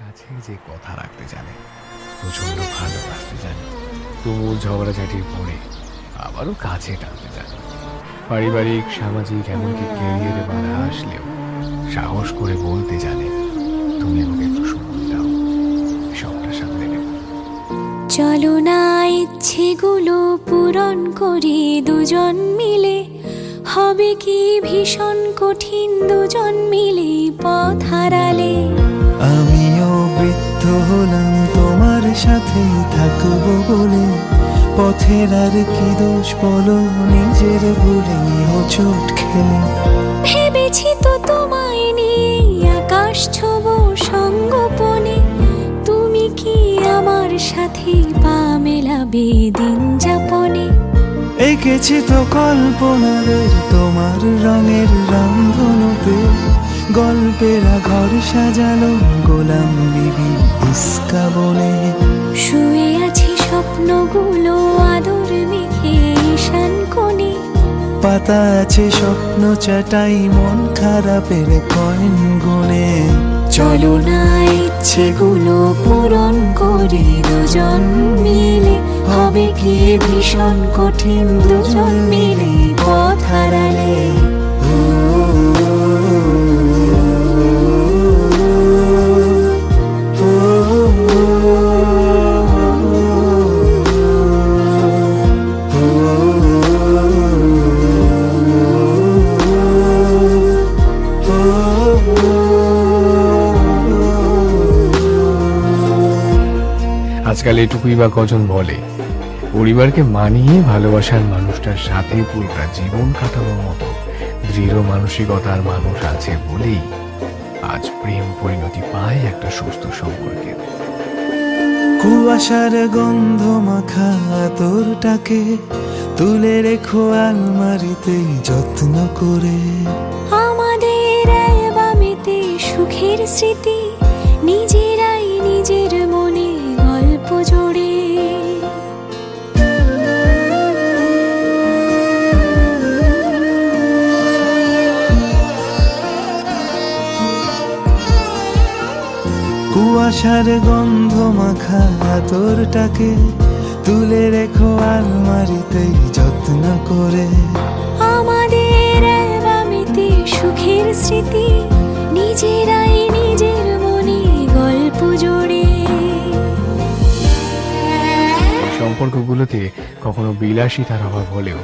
আছে যে কথা রাখতে জানে, প্রচন্ড ভালোবাসতে জানে, তুমুল ঝগড়াঝাটির পরে আবারও কাছে টানতে জানে। পারিবারিক, সামাজিক, এমনকি ক্যারিয়ারে বাধা আসলেও সাহস করে বলতে জানে, তুমি আমাকে একটু সময় দাও, সবটা সামলে নেব। চলো না ইচ্ছেগুলো পূরণ করি দুজন মিলে, হবে কি ভীষণ কঠিন দুজন মিলে পথ হারালে। আমিও বৃদ্ধ হলাম তোমার সাথে থাকবো বলে, পথের আর কি দোষ বলো, নিজের ভুলে হোঁচট খেলে। ভেবেছি তো তোমায় নিয়ে আকাশ ছোবো সঙ্গোপনে, তুমি কি আমার সাথে পা মেলাবে দিন যাপনে। এঁকেছি তো কল্পনাদের তোমার রঙের রামধনুতে, গল্পেরা ঘর সাজালো গোলাম বিবি ইস্কা বলে। শুয়ে আছি স্বপ্নগুলো আদর মেখে ঈশান কোণে, পাতা আছে স্বপ্ন চাটাই মন খারাপের কয়েন গুনে। চলো না ইচ্ছেগুলো পূরণ করি দুজন মিলে, হবে কি ভীষণ কঠিন দুজন মিলে পথ হারালে। আজকাল এটুকুই বা কজন বলে, পরিবারকে মানিয়ে ভালোবাসার মানুষটার সাথে পুরোটা জীবন কাটানোর মতো দৃঢ় মানসিকতার মানুষ আছে বলেই আজ প্রেম পরিণতি পায় একটা সুস্থ সম্পর্কে। কুয়াশার গন্ধ মাখা তোরটাকে তুলে রেখো আলমারিতে যত্ন করে। আমাদের অ্যালবামেতে সুখের স্মৃতি, নিজেরাই নিজের মনে গল্প জোড়ে। কুয়াশার গন্ধ মাখা তোরটাকে তুলে রেখো আলমারিতে যত্ন করে। আমাদের অ্যালবামেতে সুখের স্মৃতি, নিজেরাই নিজের মনে গল্প জোড়ে। সম্পর্কগুলোতে কখনো বিলাসিতার অভাব হলেও